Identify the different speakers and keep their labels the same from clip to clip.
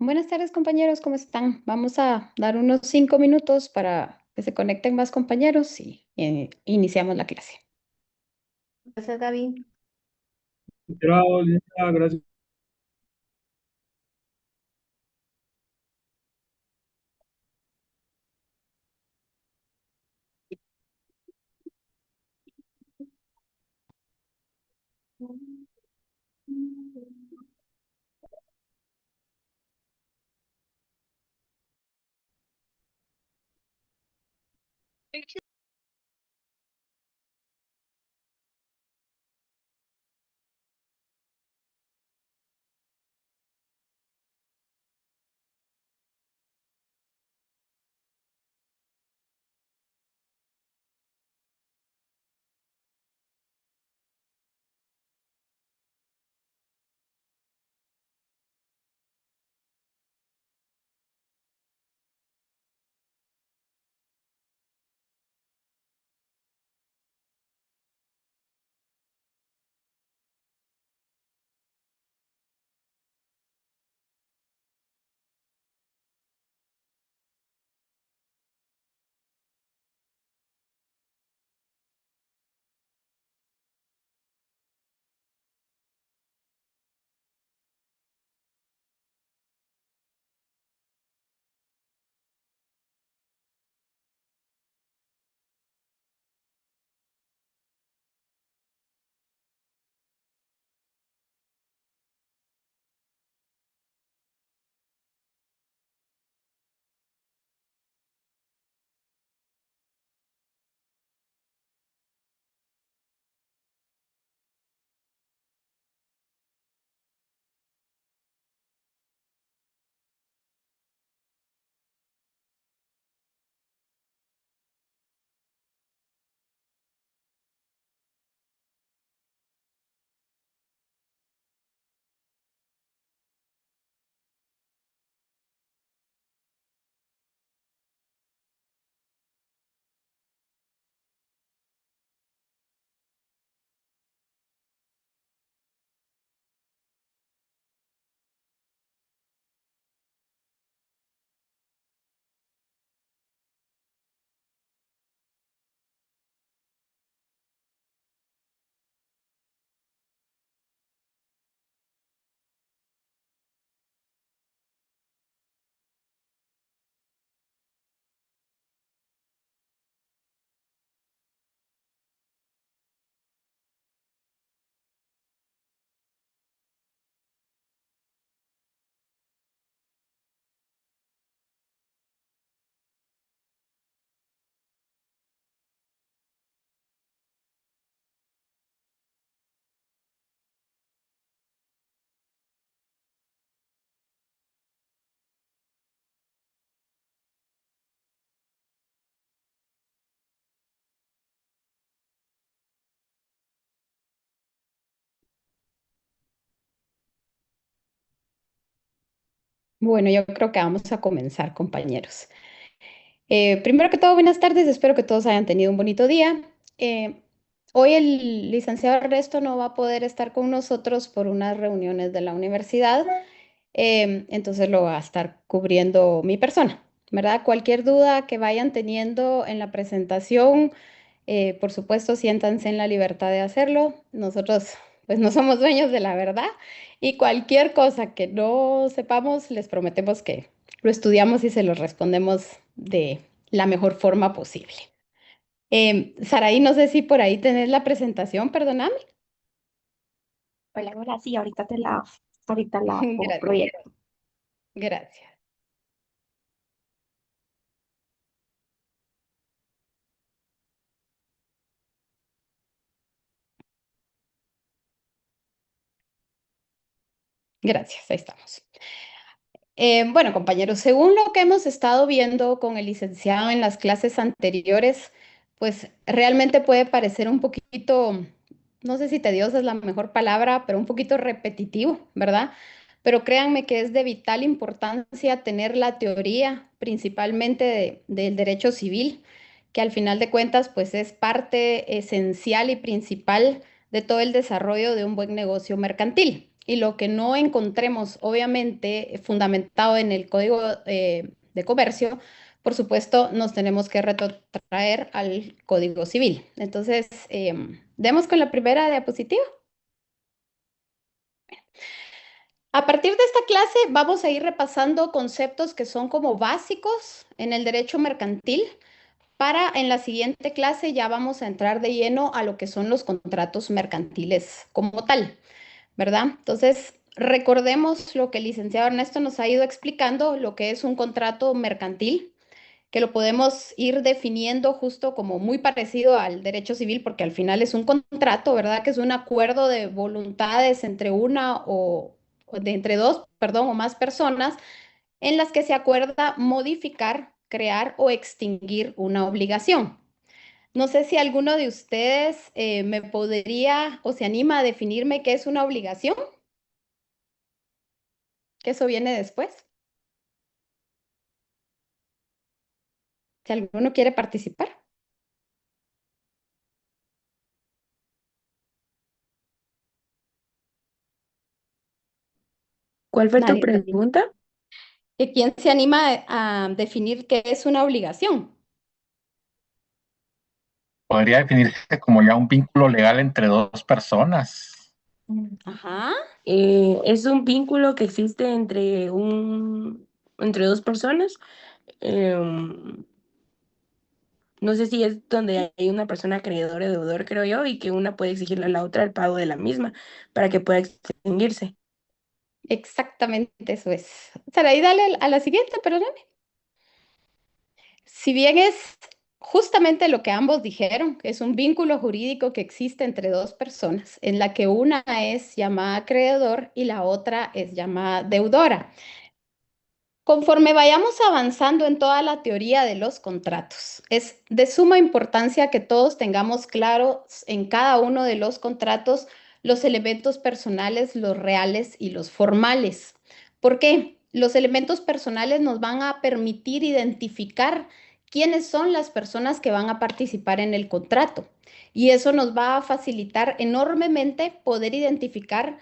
Speaker 1: Buenas tardes, compañeros, ¿cómo están? Vamos a dar unos 5 minutos para que se conecten más compañeros y iniciamos la clase.
Speaker 2: Gracias, Gaby.
Speaker 3: Bravo, Linda, gracias.
Speaker 1: Bueno, yo creo que vamos a comenzar, compañeros. Primero que todo, buenas tardes, espero que todos hayan tenido un bonito día. Eh, Hoy el licenciado Ernesto no va a poder estar con nosotros por unas reuniones de la universidad, entonces lo va a estar cubriendo mi persona, ¿verdad? Cualquier duda que vayan teniendo en la presentación, por supuesto, siéntanse en la libertad de hacerlo. Nosotros, pues, no somos dueños de la verdad y cualquier cosa que no sepamos, les prometemos que lo estudiamos y se lo respondemos de la mejor forma posible. Saraí, no sé si por ahí tenés la presentación, perdóname.
Speaker 2: Hola, hola, sí, ahorita la
Speaker 1: Gracias,
Speaker 2: proyecto.
Speaker 1: gracias. Gracias, ahí estamos. Bueno, compañeros, según lo que hemos estado viendo con el licenciado en las clases anteriores, pues realmente puede parecer un poquito, no sé si tedioso es la mejor palabra, pero un poquito repetitivo, ¿verdad? Pero créanme que es de vital importancia tener la teoría, principalmente del derecho civil, que al final de cuentas, pues es parte esencial y principal de todo el desarrollo de un buen negocio mercantil. y lo que no encontremos, obviamente, fundamentado en el Código de Comercio, por supuesto, nos tenemos que retrotraer al Código Civil. Entonces, demos con la primera diapositiva. A partir de esta clase vamos a ir repasando conceptos que son como básicos en el derecho mercantil para en la siguiente clase ya vamos a entrar de lleno a lo que son los contratos mercantiles como tal, ¿verdad? Entonces, recordemos lo que el licenciado Ernesto nos ha ido explicando, lo que es un contrato mercantil, que lo podemos ir definiendo justo como muy parecido al derecho civil, porque al final es un contrato, ¿verdad? Que es un acuerdo de voluntades entre una entre dos, perdón, o más personas en las que se acuerda modificar, crear o extinguir una obligación. No sé si alguno de ustedes me podría o se anima a definirme qué es una obligación, que eso viene después. Si alguno quiere participar.
Speaker 2: ¿Cuál fue tu
Speaker 1: Nadie.
Speaker 2: pregunta?
Speaker 1: ¿Quién se anima a definir qué es una obligación?
Speaker 4: Podría definirse como ya un vínculo legal entre dos personas.
Speaker 1: Ajá,
Speaker 2: Es un vínculo que existe entre dos personas. No sé si es donde hay una persona acreedor o deudor, creo yo, y que una puede exigirle a la otra el pago de la misma para que pueda extinguirse.
Speaker 1: exactamente eso es. Saraí, dale a la siguiente, perdóname. Si bien es justamente lo que ambos dijeron, que es un vínculo jurídico que existe entre dos personas, en la que una es llamada acreedor y la otra es llamada deudora. Conforme vayamos avanzando en toda la teoría de los contratos, es de suma importancia que todos tengamos claros en cada uno de los contratos los elementos personales, los reales y los formales. ¿Por qué? Los elementos personales nos van a permitir identificar quiénes son las personas que van a participar en el contrato. Y eso nos va a facilitar enormemente poder identificar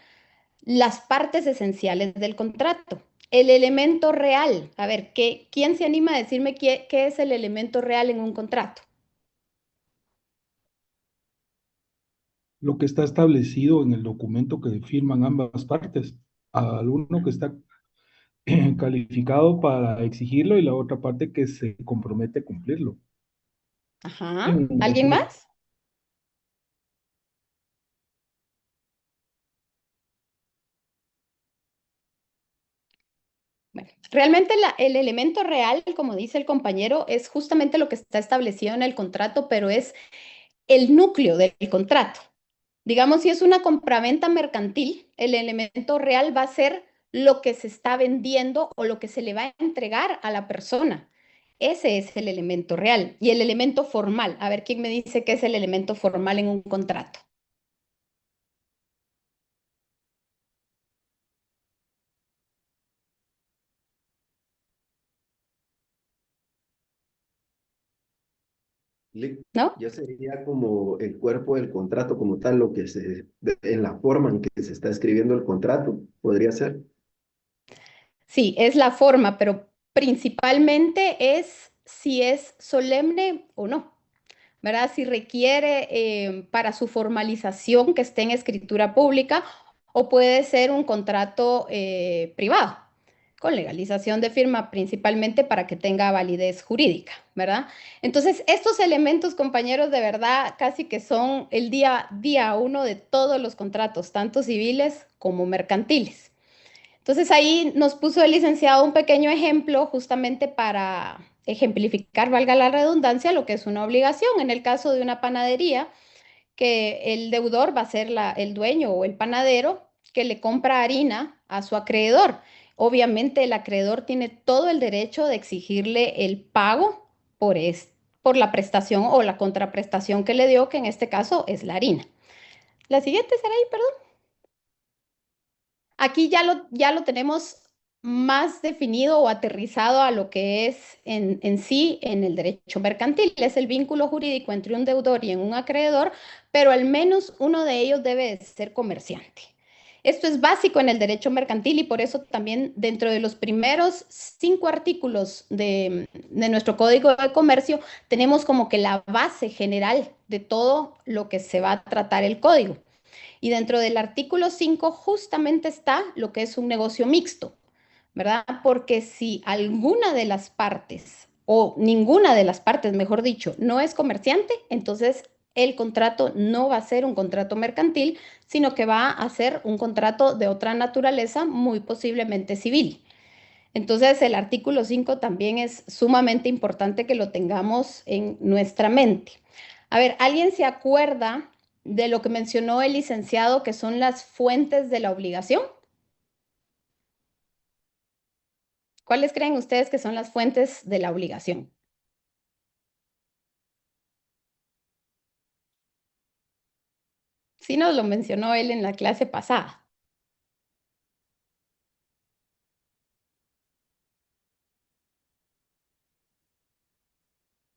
Speaker 1: las partes esenciales del contrato. El elemento real. A ver, ¿quién se anima a decirme qué es el elemento real en un contrato?
Speaker 3: Lo que está establecido en el documento que firman ambas partes. Al uno que está calificado para exigirlo y la otra parte que se compromete a cumplirlo.
Speaker 1: Ajá.
Speaker 3: En
Speaker 1: ¿Alguien
Speaker 3: otro-
Speaker 1: más? Bueno, realmente el elemento real, como dice el compañero, es justamente lo que está establecido en el contrato, pero es el núcleo del contrato. Digamos, si es una compraventa mercantil, el elemento real va a ser lo que se está vendiendo o lo que se le va a entregar a la persona. Ese es el elemento real. Y el elemento formal, a ver quién me dice qué es el elemento formal en un contrato. ¿No?
Speaker 5: Ya sería como el cuerpo del contrato como tal, lo que en la forma en que se está escribiendo el contrato, podría ser.
Speaker 1: Sí, es la forma, pero principalmente es si es solemne o no. ¿Verdad? Si requiere para su formalización que esté en escritura pública o puede ser un contrato privado con legalización de firma principalmente para que tenga validez jurídica, ¿verdad? Entonces, estos elementos, compañeros, de verdad casi que son el día uno de todos los contratos, tanto civiles como mercantiles. Entonces ahí nos puso el licenciado un pequeño ejemplo justamente para ejemplificar, valga la redundancia, lo que es una obligación. En el caso de una panadería, que el deudor va a ser el dueño o el panadero que le compra harina a su acreedor. Obviamente el acreedor tiene todo el derecho de exigirle el pago por la prestación o la contraprestación que le dio, que en este caso es la harina. La siguiente será ahí, perdón. Aquí ya lo tenemos más definido o aterrizado a lo que es en sí en el derecho mercantil. Es el vínculo jurídico entre un deudor y un acreedor, pero al menos uno de ellos debe de ser comerciante. Esto es básico en el derecho mercantil y por eso también dentro de los primeros 5 artículos de nuestro Código de Comercio tenemos como que la base general de todo lo que se va a tratar el código. Y dentro del artículo 5 justamente está lo que es un negocio mixto, ¿verdad? Porque si alguna de las partes, o ninguna de las partes, mejor dicho, no es comerciante, entonces el contrato no va a ser un contrato mercantil, sino que va a ser un contrato de otra naturaleza, muy posiblemente civil. Entonces, el artículo 5 también es sumamente importante que lo tengamos en nuestra mente. A ver, ¿alguien se acuerda de lo que mencionó el licenciado que son las fuentes de la obligación? ¿Cuáles creen ustedes que son las fuentes de la obligación? Sí nos lo mencionó él en la clase pasada,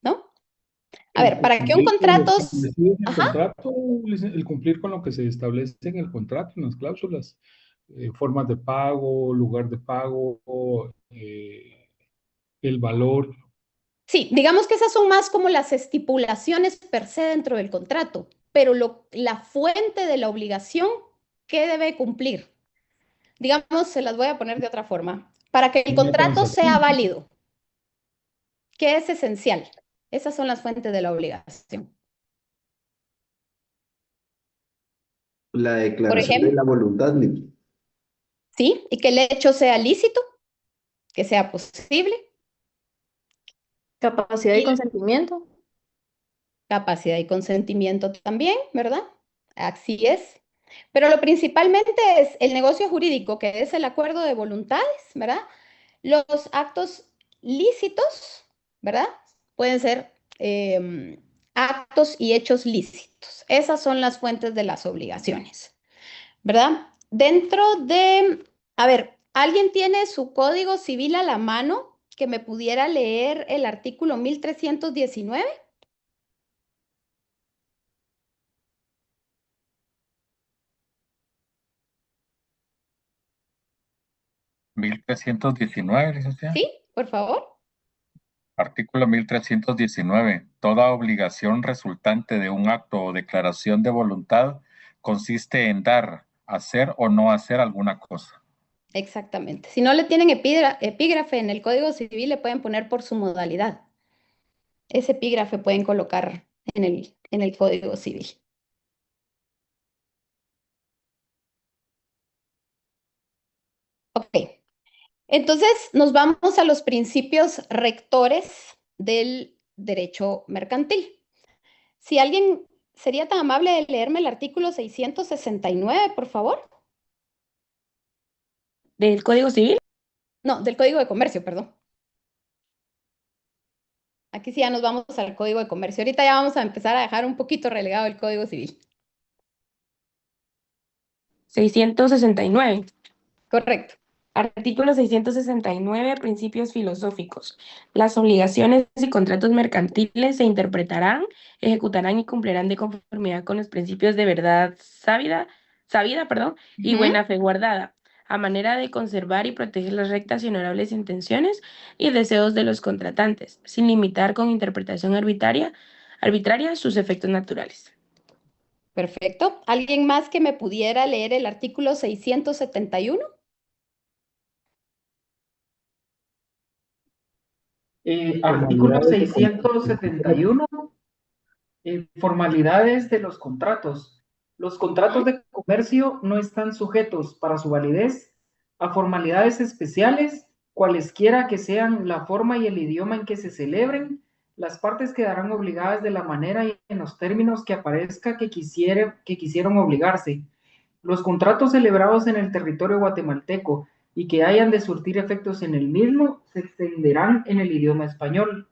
Speaker 1: ¿no? A ver, para que un
Speaker 3: Cumplir con lo
Speaker 1: contrato...
Speaker 3: establecido en el
Speaker 1: Ajá,
Speaker 3: contrato, el cumplir con lo que se establece en el contrato, en las cláusulas, formas de pago, lugar de pago, el valor.
Speaker 1: sí, digamos que esas son más como las estipulaciones per se dentro del contrato, pero la fuente de la obligación, ¿qué debe cumplir? Digamos, se las voy a poner de otra forma. Para que el
Speaker 3: Una
Speaker 1: contrato sea
Speaker 3: transacción.
Speaker 1: válido, ¿qué es esencial? Esas son las fuentes de la obligación.
Speaker 5: La
Speaker 1: Por
Speaker 5: declaración de la
Speaker 1: ejemplo,
Speaker 5: voluntad, Nicky.
Speaker 1: ¿sí? Y que el hecho sea lícito, que sea posible
Speaker 6: Capacidad y
Speaker 1: y
Speaker 6: consentimiento.
Speaker 1: capacidad y consentimiento también, ¿verdad? Así es. Pero lo principalmente es el negocio jurídico, que es el acuerdo de voluntades, ¿verdad? Los actos lícitos, ¿verdad? Pueden ser actos y hechos lícitos. Esas son las fuentes de las obligaciones, ¿verdad? Dentro de, a ver, ¿alguien tiene su código civil a la mano que me pudiera leer el artículo 1319?
Speaker 4: 1319, licenciada.
Speaker 1: Sí, por favor.
Speaker 4: Artículo 1319. Toda obligación resultante de un acto o declaración de voluntad consiste en dar, hacer o no hacer alguna cosa.
Speaker 1: Exactamente. Si no le tienen epígrafe en el Código Civil, le pueden poner por su modalidad. Ese epígrafe pueden colocar en el Código Civil. Ok. Entonces, nos vamos a los principios rectores del derecho mercantil. Si alguien sería tan amable de leerme el artículo 669, por favor.
Speaker 2: Del Código Civil.
Speaker 1: No, del Código de Comercio, perdón. Aquí sí ya nos vamos al Código de Comercio. Ahorita ya vamos a empezar a dejar un poquito relegado el Código Civil.
Speaker 2: 669.
Speaker 1: Correcto.
Speaker 2: Artículo 669. Principios filosóficos. Las obligaciones y contratos mercantiles se interpretarán, ejecutarán y cumplirán de conformidad con los principios de verdad sabida, perdón, y
Speaker 1: Ujú.
Speaker 2: buena fe guardada, a manera de conservar y proteger las rectas y honorables intenciones y deseos de los contratantes, sin limitar con interpretación arbitraria sus efectos naturales.
Speaker 1: Perfecto. ¿Alguien más que me pudiera leer el artículo 671?
Speaker 7: Artículo
Speaker 3: Formalidades de contrato.
Speaker 7: 671, formalidades de los contratos. Los contratos de comercio no están sujetos para su validez a formalidades especiales, cualesquiera que sean la forma y el idioma en que se celebren. Las partes quedarán obligadas de la manera y en los términos que aparezca que quisieron obligarse. Los contratos celebrados en el territorio guatemalteco y que hayan de surtir efectos en el mismo se extenderán en el idioma español.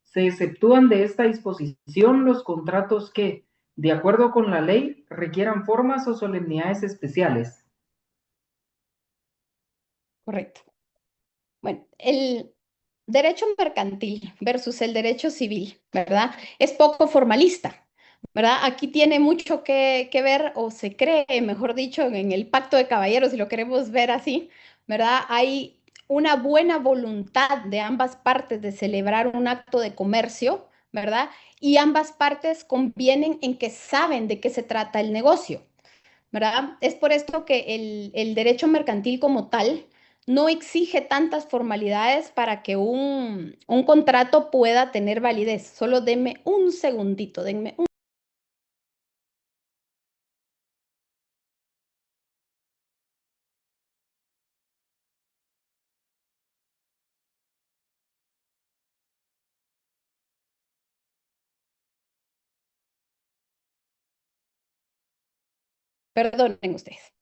Speaker 7: Se exceptúan de esta disposición los contratos que, de acuerdo con la ley, requieran formas o solemnidades especiales.
Speaker 1: Correcto. Bueno, el derecho mercantil versus el derecho civil, ¿verdad? Es poco formalista, ¿verdad? Aquí tiene mucho que ver, o se cree, mejor dicho, en el pacto de caballeros, si lo queremos ver así, ¿verdad? Hay una buena voluntad de ambas partes de celebrar un acto de comercio, ¿verdad? Y ambas partes convienen en que saben de qué se trata el negocio, ¿verdad? Es por esto que el derecho mercantil como tal no exige tantas formalidades para que un contrato pueda tener validez. Solo denme un segundito, denme un... Perdonen ustedes.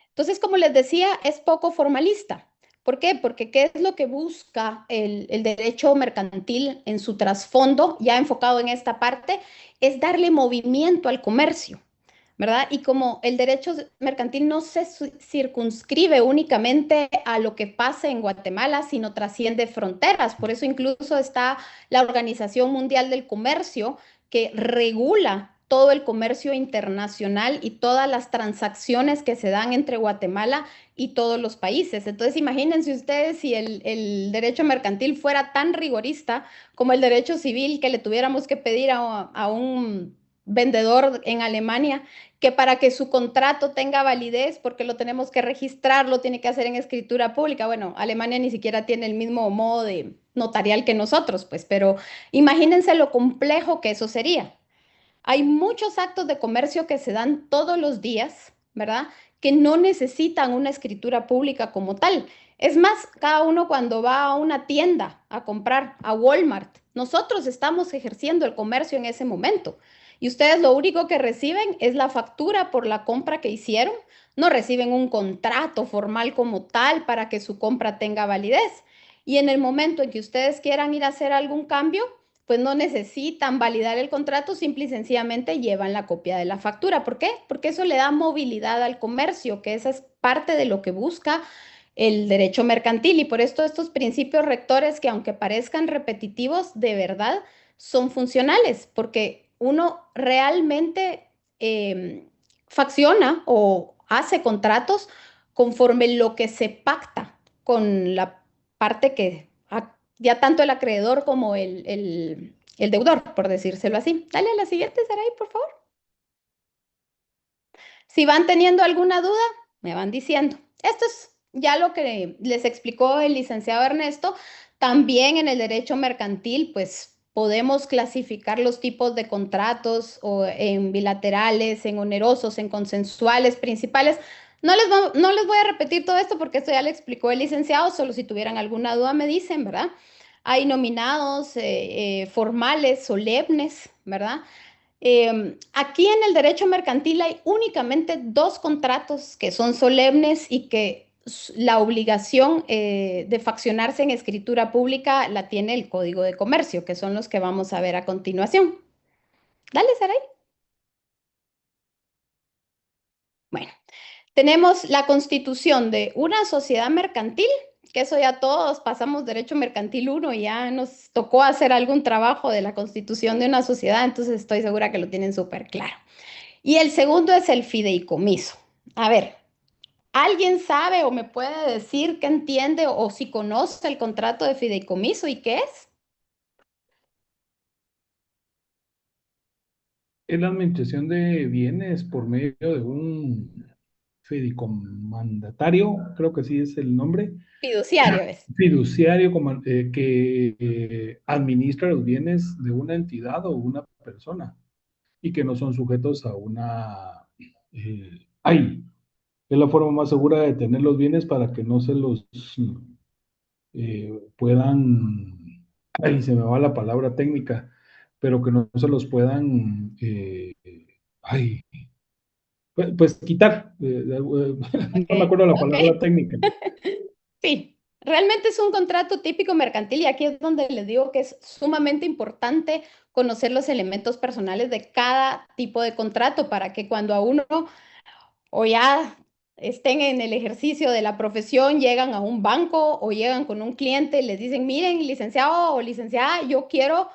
Speaker 1: Entonces, como les decía, es poco formalista. ¿Por qué? Porque ¿qué es lo que busca el derecho mercantil en su trasfondo, ya enfocado en esta parte? Es darle movimiento al comercio, ¿verdad? Y como el derecho mercantil no se circunscribe únicamente a lo que pasa en Guatemala, sino trasciende fronteras. Por eso incluso está la Organización Mundial del Comercio, que regula todo el comercio internacional y todas las transacciones que se dan entre Guatemala y todos los países. Entonces, imagínense ustedes si el derecho mercantil fuera tan rigorista como el derecho civil, que le tuviéramos que pedir a un vendedor en Alemania que para que su contrato tenga validez, porque lo tenemos que registrar, lo tiene que hacer en escritura pública. Bueno, Alemania ni siquiera tiene el mismo modo de notarial que nosotros, pues, pero imagínense lo complejo que eso sería. Hay muchos actos de comercio que se dan todos los días, ¿verdad? Que no necesitan una escritura pública como tal. Es más, cada uno cuando va a una tienda a comprar, a Walmart, nosotros estamos ejerciendo el comercio en ese momento. Y ustedes lo único que reciben es la factura por la compra que hicieron. No reciben un contrato formal como tal para que su compra tenga validez. Y en el momento en que ustedes quieran ir a hacer algún cambio, pues no necesitan validar el contrato, simple y sencillamente llevan la copia de la factura. ¿Por qué? Porque eso le da movilidad al comercio, que esa es parte de lo que busca el derecho mercantil. Y por esto estos principios rectores, que aunque parezcan repetitivos, de verdad son funcionales, porque uno realmente facciona o hace contratos conforme lo que se pacta con la parte que ya tanto el acreedor como el deudor, por decírselo así. Dale a la siguiente, Saray, por favor. Si van teniendo alguna duda, me van diciendo. Esto es ya lo que les explicó el licenciado Ernesto. También en el derecho mercantil, pues podemos clasificar los tipos de contratos o en bilaterales, en onerosos, en consensuales, principales. No les voy a repetir todo esto porque esto ya le explicó el licenciado, solo si tuvieran alguna duda me dicen, ¿verdad? Hay nominados formales, solemnes, ¿verdad? Aquí en el derecho mercantil hay únicamente dos contratos que son solemnes y que la obligación de faccionarse en escritura pública la tiene el Código de Comercio, que son los que vamos a ver a continuación. Dale, Saray. Bueno, tenemos la constitución de una sociedad mercantil, que eso ya todos pasamos derecho mercantil 1 y ya nos tocó hacer algún trabajo de la constitución de una sociedad, entonces estoy segura que lo tienen súper claro. Y el segundo es el fideicomiso. A ver, ¿alguien sabe o me puede decir qué entiende o si conoce el contrato de fideicomiso y qué es?
Speaker 3: Es la administración de bienes por medio de un fideicomandatario, creo que sí es el nombre,
Speaker 1: Fiduciario es.
Speaker 3: fiduciario que administra los bienes de una entidad o una persona y que no son sujetos a una... ay, es la forma más segura de tener los bienes para que no se los puedan, ay, se me va la palabra técnica, pero que no se los puedan, ay, pues quitar, no me
Speaker 1: Ok,
Speaker 3: acuerdo la palabra
Speaker 1: ok.
Speaker 3: técnica.
Speaker 1: Sí, realmente es un contrato típico mercantil y aquí es donde les digo que es sumamente importante conocer los elementos personales de cada tipo de contrato para que cuando a uno o ya estén en el ejercicio de la profesión, llegan a un banco o llegan con un cliente y les dicen, miren, licenciado o licenciada, yo quiero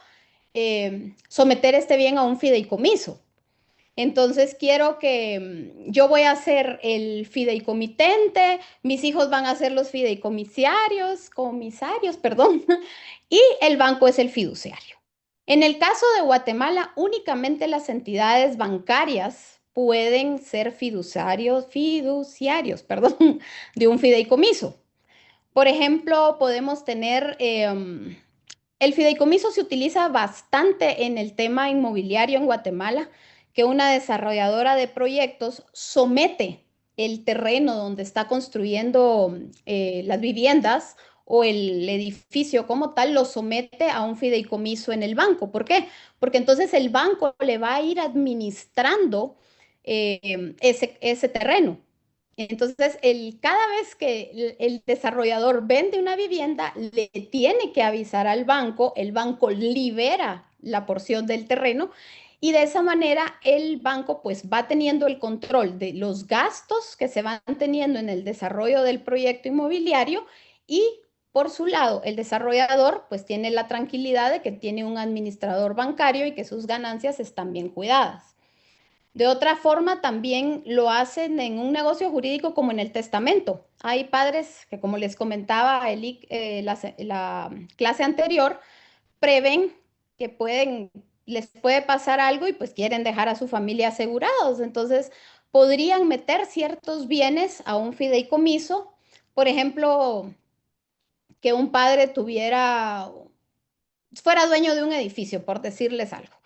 Speaker 1: someter este bien a un fideicomiso. Entonces quiero que yo voy a ser el fideicomitente, mis hijos van a ser los comisarios, perdón, y el banco es el fiduciario. En el caso de Guatemala, únicamente las entidades bancarias pueden ser fiduciarios, perdón, de un fideicomiso. Por ejemplo, podemos tener, el fideicomiso se utiliza bastante en el tema inmobiliario en Guatemala, que una desarrolladora de proyectos somete el terreno donde está construyendo las viviendas o el edificio como tal, lo somete a un fideicomiso en el banco. ¿Por qué? Porque entonces el banco le va a ir administrando ese terreno. Entonces, cada vez que el desarrollador vende una vivienda, le tiene que avisar al banco, el banco libera la porción del terreno y de esa manera el banco pues va teniendo el control de los gastos que se van teniendo en el desarrollo del proyecto inmobiliario y por su lado el desarrollador pues tiene la tranquilidad de que tiene un administrador bancario y que sus ganancias están bien cuidadas. De otra forma, también lo hacen en un negocio jurídico como en el testamento. Hay padres que, como les comentaba la clase anterior, prevén que les puede pasar algo y pues quieren dejar a su familia asegurados. Entonces, podrían meter ciertos bienes a un fideicomiso. Por ejemplo, que un padre fuera dueño de un edificio, por decirles algo.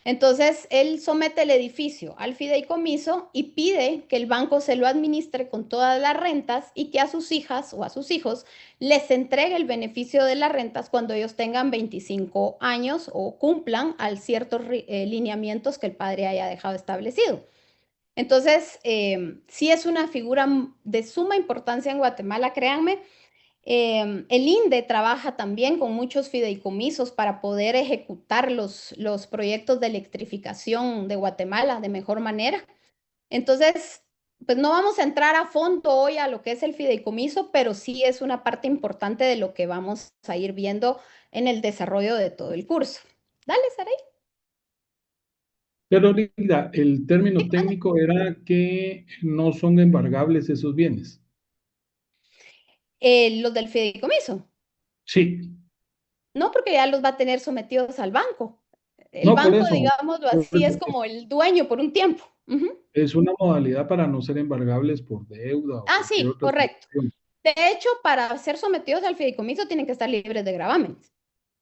Speaker 1: Entonces, él somete el edificio al fideicomiso y pide que el banco se lo administre con todas las rentas y que a sus hijas o a sus hijos les entregue el beneficio de las rentas cuando ellos tengan 25 años o cumplan al ciertos lineamientos que el padre haya dejado establecido. Entonces, sí es una figura de suma importancia en Guatemala, créanme. El INDE trabaja también con muchos fideicomisos para poder ejecutar los proyectos de electrificación de Guatemala de mejor manera. Entonces, pues no vamos a entrar a fondo hoy a lo que es el fideicomiso, pero sí es una parte importante de lo que vamos a ir viendo en el desarrollo de todo el curso. Dale, Saray.
Speaker 3: Pero Linda, el término técnico era que no son embargables esos bienes.
Speaker 1: Los del fideicomiso.
Speaker 3: Sí,
Speaker 1: No, porque ya los va a tener sometidos al banco. El
Speaker 3: no por
Speaker 1: banco,
Speaker 3: eso.
Speaker 1: digámoslo
Speaker 3: Por
Speaker 1: así, es
Speaker 3: eso
Speaker 1: como el dueño por un tiempo. Ujú.
Speaker 3: es una modalidad para no ser embargables por deuda o
Speaker 1: Ah,
Speaker 3: cualquier
Speaker 1: sí,
Speaker 3: otra
Speaker 1: correcto.
Speaker 3: situación.
Speaker 1: De hecho, para ser sometidos al fideicomiso tienen que estar libres de gravamen.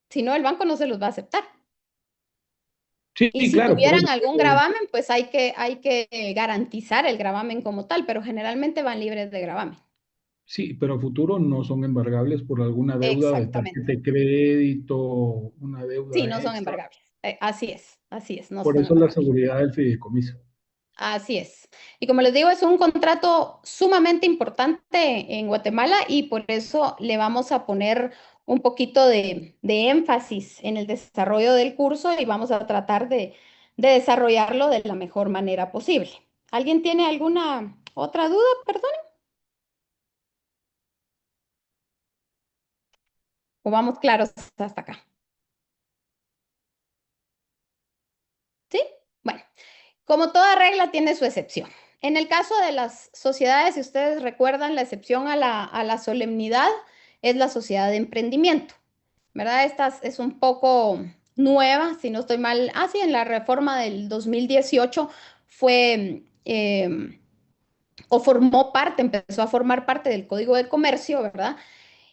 Speaker 1: Si no, el banco no se los va a aceptar.
Speaker 3: Sí,
Speaker 1: Y si
Speaker 3: claro, por
Speaker 1: tuvieran
Speaker 3: eso.
Speaker 1: algún gravamen, pues hay que garantizar el gravamen como tal, pero generalmente van libres de gravamen.
Speaker 3: Sí, pero a futuro no son embargables por alguna deuda de tarjeta
Speaker 1: Exactamente.
Speaker 3: de crédito, una
Speaker 1: Sí,
Speaker 3: deuda
Speaker 1: no son
Speaker 3: extra.
Speaker 1: embargables. Así es, no
Speaker 3: Por
Speaker 1: son
Speaker 3: eso la
Speaker 1: embargables.
Speaker 3: seguridad del fideicomiso.
Speaker 1: Así es. Y como les digo, es un contrato sumamente importante en Guatemala y por eso le vamos a poner un poquito de énfasis en el desarrollo del curso y vamos a tratar de desarrollarlo de la mejor manera posible. ¿Alguien tiene alguna otra duda? Perdón. ¿O vamos claros hasta acá? ¿Sí? Bueno. Como toda regla tiene su excepción. En el caso de las sociedades, si ustedes recuerdan, la excepción a la solemnidad es la sociedad de emprendimiento, ¿verdad? Esta es un poco nueva, si no estoy mal. Ah, sí, en la reforma del 2018 fue o formó parte, empezó a formar parte del Código de Comercio, ¿verdad?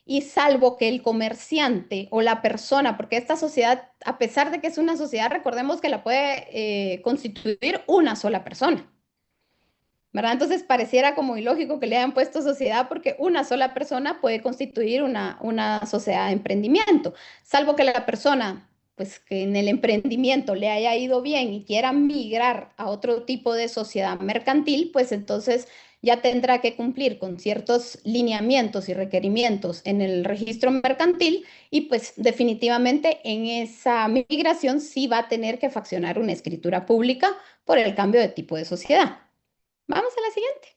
Speaker 1: Y salvo que el comerciante o la persona, porque esta sociedad, a pesar de que es una sociedad, recordemos que la puede constituir una sola persona, ¿verdad? Entonces pareciera como ilógico que le hayan puesto sociedad porque una sola persona puede constituir una sociedad de emprendimiento, salvo que la persona, pues que en el emprendimiento le haya ido bien y quiera migrar a otro tipo de sociedad mercantil, pues entonces ya tendrá que cumplir con ciertos lineamientos y requerimientos en el registro mercantil y pues definitivamente en esa migración sí va a tener que faccionar una escritura pública por el cambio de tipo de sociedad. Vamos a la siguiente.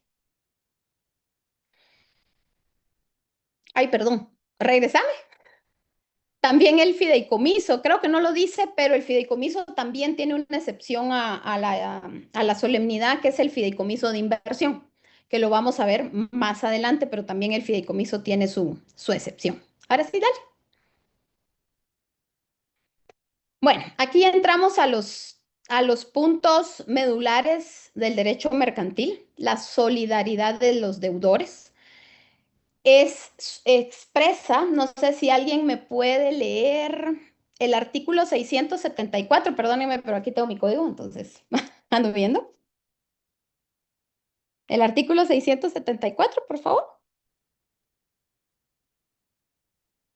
Speaker 1: Ay, perdón. Regresame. También el fideicomiso, creo que no lo dice, pero el fideicomiso también tiene una excepción a la solemnidad, que es el fideicomiso de inversión, que lo vamos a ver más adelante, pero también el fideicomiso tiene su excepción. Ahora sí, dale. Bueno, aquí ya entramos a los puntos medulares del derecho mercantil, la solidaridad de los deudores. Es expresa, no sé si alguien me puede leer el artículo 674, perdónenme, pero aquí tengo mi código, entonces ando viendo. El artículo 674, por favor.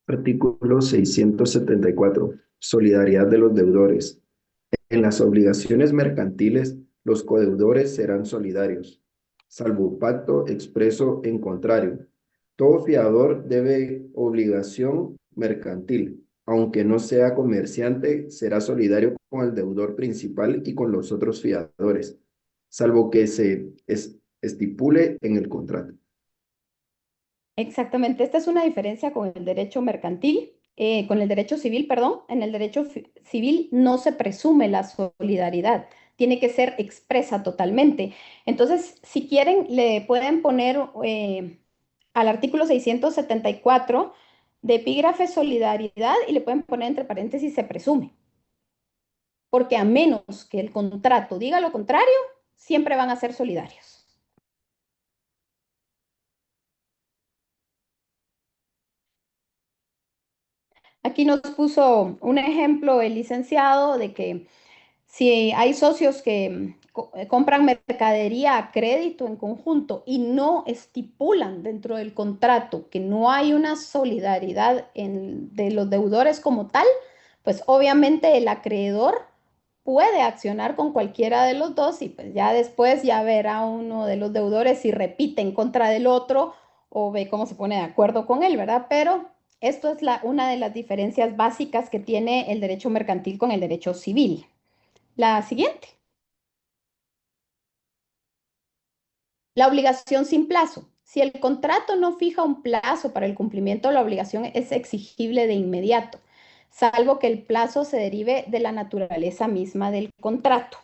Speaker 5: Artículo 674. Solidaridad de los deudores. En las obligaciones mercantiles, los codeudores serán solidarios, salvo pacto expreso en contrario. Todo fiador debe obligación mercantil, aunque no sea comerciante, será solidario con el deudor principal y con los otros fiadores, salvo que se estipule en el contrato.
Speaker 1: Exactamente, esta es una diferencia con el derecho mercantil, con el derecho civil, perdón. En el derecho civil no se presume la solidaridad, tiene que ser expresa totalmente. Entonces, si quieren, le pueden poner al artículo 674 de epígrafe solidaridad y le pueden poner entre paréntesis se presume, porque a menos que el contrato diga lo contrario, siempre van a ser solidarios. Aquí nos puso un ejemplo el licenciado de que si hay socios que compran mercadería a crédito en conjunto y no estipulan dentro del contrato que no hay una solidaridad de los deudores como tal, pues obviamente el acreedor puede accionar con cualquiera de los dos y pues ya después ya verá uno de los deudores si repite en contra del otro o ve cómo se pone de acuerdo con él, ¿verdad? Pero esto es una de las diferencias básicas que tiene el derecho mercantil con el derecho civil. La siguiente. La obligación sin plazo. Si el contrato no fija un plazo para el cumplimiento, la obligación es exigible de inmediato, salvo que el plazo se derive de la naturaleza misma del contrato.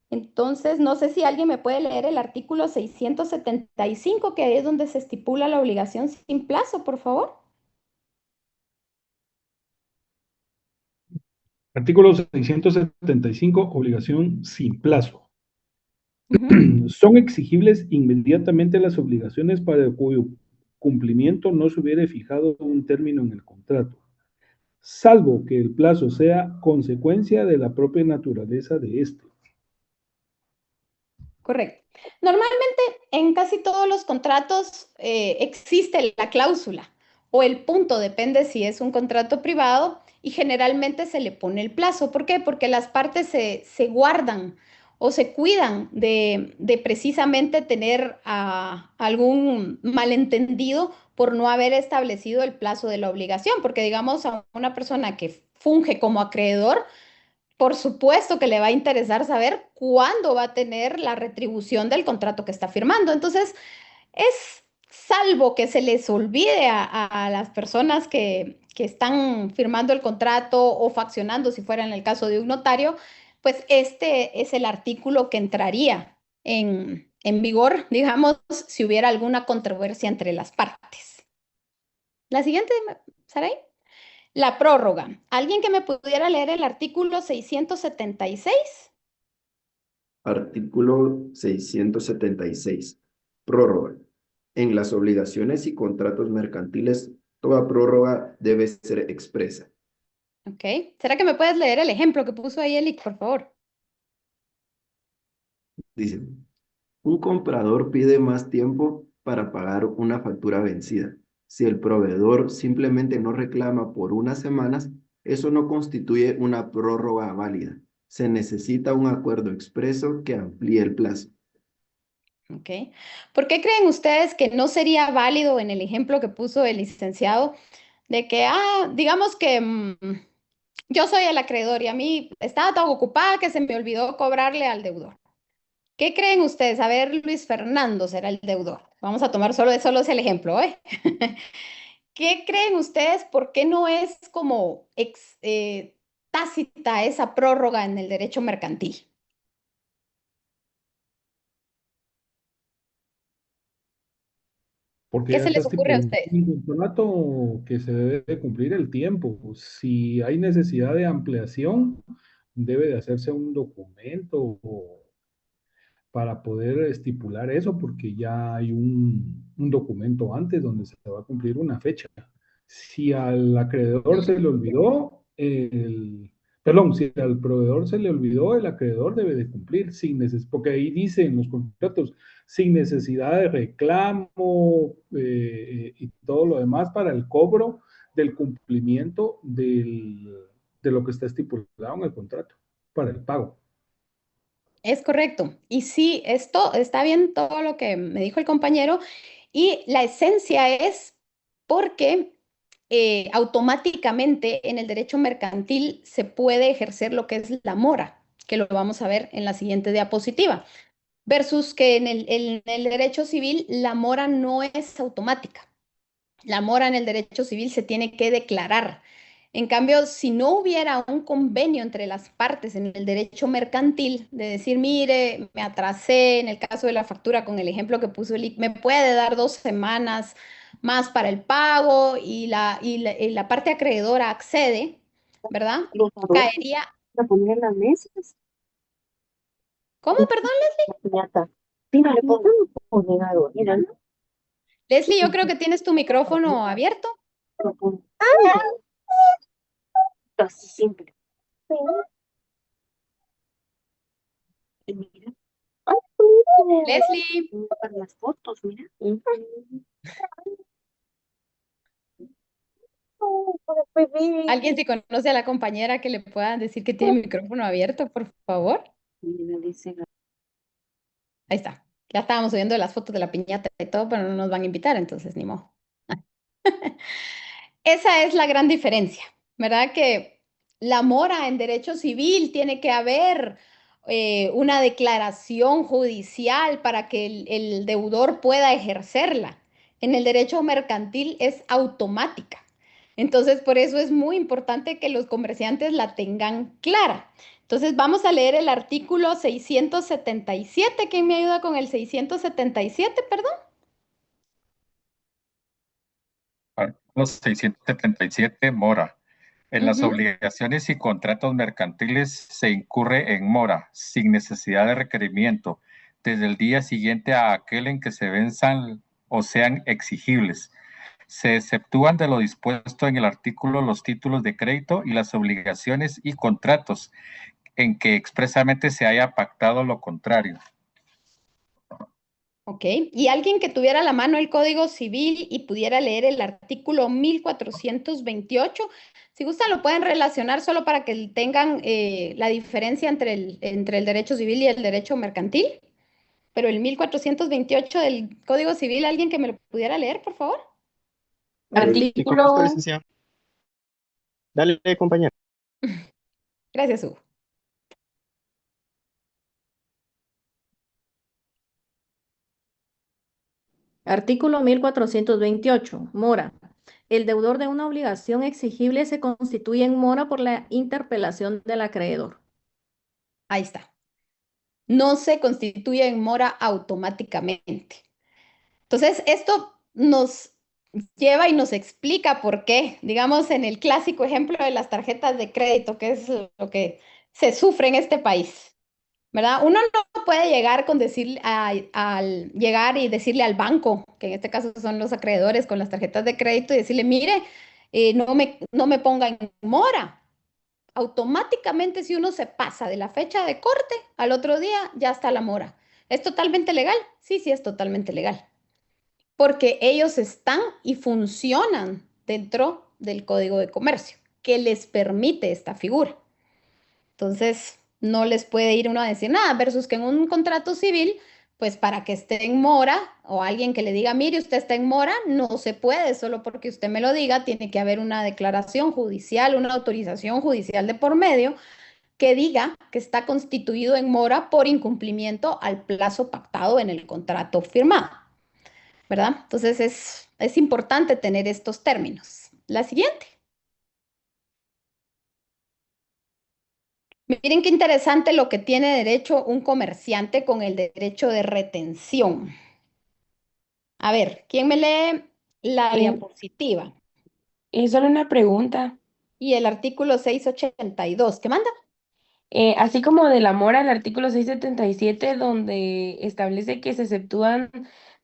Speaker 1: Entonces, no sé si alguien me puede leer el artículo 675, que ahí es donde se estipula la obligación sin plazo, por favor.
Speaker 3: Artículo 675, obligación sin plazo. Son exigibles inmediatamente las obligaciones para cuyo cumplimiento no se hubiere fijado un término en el contrato, salvo que el plazo sea consecuencia de la propia naturaleza de este.
Speaker 1: Correcto. Normalmente en casi todos los contratos existe la cláusula o el punto, depende si es un contrato privado y generalmente se le pone el plazo. ¿Por qué? Porque las partes se guardan o se cuidan de precisamente tener algún malentendido por no haber establecido el plazo de la obligación. Porque digamos a una persona que funge como acreedor, por supuesto que le va a interesar saber cuándo va a tener la retribución del contrato que está firmando. Entonces, es salvo que se les olvide a las personas que están firmando el contrato o faccionando, si fuera en el caso de un notario, pues este es el artículo que entraría en vigor, digamos, si hubiera alguna controversia entre las partes. La siguiente, Saray. La prórroga. ¿Alguien que me pudiera leer el artículo 676?
Speaker 5: Artículo 676. Prórroga. En las obligaciones y contratos mercantiles, toda prórroga debe ser expresa.
Speaker 1: Ok. ¿Será que me puedes leer el ejemplo que puso ahí Eli, por favor?
Speaker 5: Dice, un comprador pide más tiempo para pagar una factura vencida. Si el proveedor simplemente no reclama por unas semanas, eso no constituye una prórroga válida. Se necesita un acuerdo expreso que amplíe el plazo.
Speaker 1: Ok. ¿Por qué creen ustedes que no sería válido en el ejemplo que puso el licenciado de que, digamos que yo soy el acreedor y a mí estaba tan ocupada que se me olvidó cobrarle al deudor? ¿Qué creen ustedes? A ver, Luis Fernando será el deudor. Vamos a tomar solo es el ejemplo, ¿eh? ¿Qué creen ustedes? ¿Por qué no es como tácita esa prórroga en el derecho mercantil?
Speaker 3: Porque
Speaker 1: ¿Qué
Speaker 3: ya
Speaker 1: se
Speaker 3: está
Speaker 1: les ocurre a
Speaker 3: estipulado
Speaker 1: ustedes?
Speaker 3: en un contrato que se debe de cumplir el tiempo. Si hay necesidad de ampliación, debe de hacerse un documento para poder estipular eso, porque ya hay un documento antes donde se va a cumplir una fecha. Si al acreedor se le olvidó, perdón, si al proveedor se le olvidó, el acreedor debe de cumplir, porque ahí dice en los contratos, sin necesidad de reclamo y todo lo demás para el cobro del cumplimiento de lo que está estipulado en el contrato, para el pago.
Speaker 1: Es correcto. Y sí, esto está bien todo lo que me dijo el compañero. Y la esencia es porque automáticamente en el derecho mercantil se puede ejercer lo que es la mora, que lo vamos a ver en la siguiente diapositiva, versus que en el derecho civil la mora no es automática. La mora en el derecho civil se tiene que declarar. En cambio, si no hubiera un convenio entre las partes en el derecho mercantil, de decir, mire, me atrasé, en el caso de la factura, con el ejemplo que puso el me puede dar 2 semanas más para el pago y la parte acreedora accede, ¿verdad?
Speaker 6: Los adornos
Speaker 1: Caería,
Speaker 6: para poner en las mesas.
Speaker 1: ¿cómo, perdón?
Speaker 6: La piñata. Sí, no le pongan poner adorno. Mira, no
Speaker 1: Leslie, yo creo que tienes tu micrófono abierto.
Speaker 6: lo pongo. Así siempre. Y mira. Ay, mira.
Speaker 1: Leslie,
Speaker 6: Para las fotos, mira.
Speaker 1: alguien si conoce a la compañera que le pueda decir que tiene el micrófono abierto, por favor.
Speaker 6: Mira, dice.
Speaker 1: Ahí está. Ya estábamos subiendo las fotos de la piñata y todo, pero no nos van a invitar, entonces ni modo. Esa es la gran diferencia, ¿verdad? Que la mora en derecho civil tiene que haber una declaración judicial para que el deudor pueda ejercerla. En el derecho mercantil es automática. Entonces, por eso es muy importante que los comerciantes la tengan clara. Entonces, vamos a leer el artículo 677. ¿Quién me ayuda con el 677, perdón?
Speaker 4: Artículo 677, mora. En las
Speaker 1: Ujú.
Speaker 4: obligaciones y contratos mercantiles se incurre en mora, sin necesidad de requerimiento, desde el día siguiente a aquel en que se venzan o sean exigibles. Se exceptúan de lo dispuesto en el artículo los títulos de crédito y las obligaciones y contratos en que expresamente se haya pactado lo contrario.
Speaker 1: Ok, y alguien que tuviera a la mano el Código Civil y pudiera leer el artículo 1428, si gustan lo pueden relacionar solo para que tengan la diferencia entre el derecho civil y el derecho mercantil, pero el 1428 del Código Civil, alguien que me lo pudiera leer, por favor.
Speaker 2: Artículo.
Speaker 8: Con gusto, licenciado. Dale, compañero.
Speaker 1: Gracias, Hugo.
Speaker 9: Artículo 1428. Mora. El deudor de una obligación exigible se constituye en mora por la interpelación del acreedor.
Speaker 1: Ahí está. No se constituye en mora automáticamente. Entonces, esto nos lleva y nos explica por qué, digamos, en el clásico ejemplo de las tarjetas de crédito, que es lo que se sufre en este país, ¿verdad? Uno no puede llegar con decir, al llegar y decirle al banco, que en este caso son los acreedores con las tarjetas de crédito, y decirle, mire, no me ponga en mora. Automáticamente, si uno se pasa de la fecha de corte, al otro día ya está la mora. ¿Es totalmente legal? Sí, sí, es totalmente legal porque ellos están y funcionan dentro del Código de Comercio, que les permite esta figura. Entonces, no les puede ir uno a decir nada, versus que en un contrato civil, pues para que esté en mora o alguien que le diga, mire, usted está en mora, no se puede, solo porque usted me lo diga, tiene que haber una declaración judicial, una autorización judicial de por medio que diga que está constituido en mora por incumplimiento al plazo pactado en el contrato firmado. ¿Verdad? Entonces es Es importante tener estos términos. La siguiente. Miren qué interesante lo que tiene derecho un comerciante con el derecho de retención. A ver, ¿quién me lee la
Speaker 2: Eh,
Speaker 1: diapositiva?
Speaker 2: Solo una pregunta.
Speaker 1: Y el artículo 682, ¿qué manda?
Speaker 2: Así como del amor al artículo 677, donde establece que se exceptúan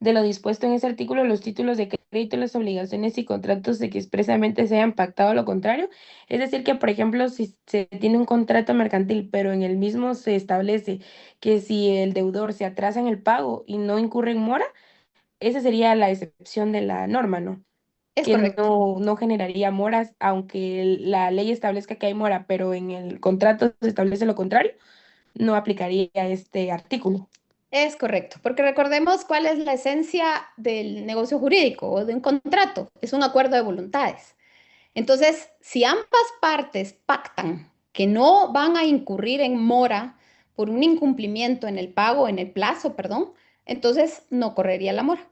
Speaker 2: de lo dispuesto en ese artículo los títulos de crédito, las obligaciones y contratos de que expresamente se hayan pactado lo contrario. Es decir, que, por ejemplo, si se tiene un contrato mercantil, pero en el mismo se establece que si el deudor se atrasa en el pago y no incurre en mora, esa sería la excepción de la norma, ¿no?
Speaker 1: Es
Speaker 2: Que
Speaker 1: correcto.
Speaker 2: no generaría moras, aunque la ley establezca que hay mora, pero en el contrato se establece lo contrario, no aplicaría este artículo.
Speaker 1: Es correcto, porque recordemos cuál es la esencia del negocio jurídico o de un contrato. Es un acuerdo de voluntades. Entonces, si ambas partes pactan que no van a incurrir en mora por un incumplimiento en el pago, en el plazo, perdón, entonces no correría la mora.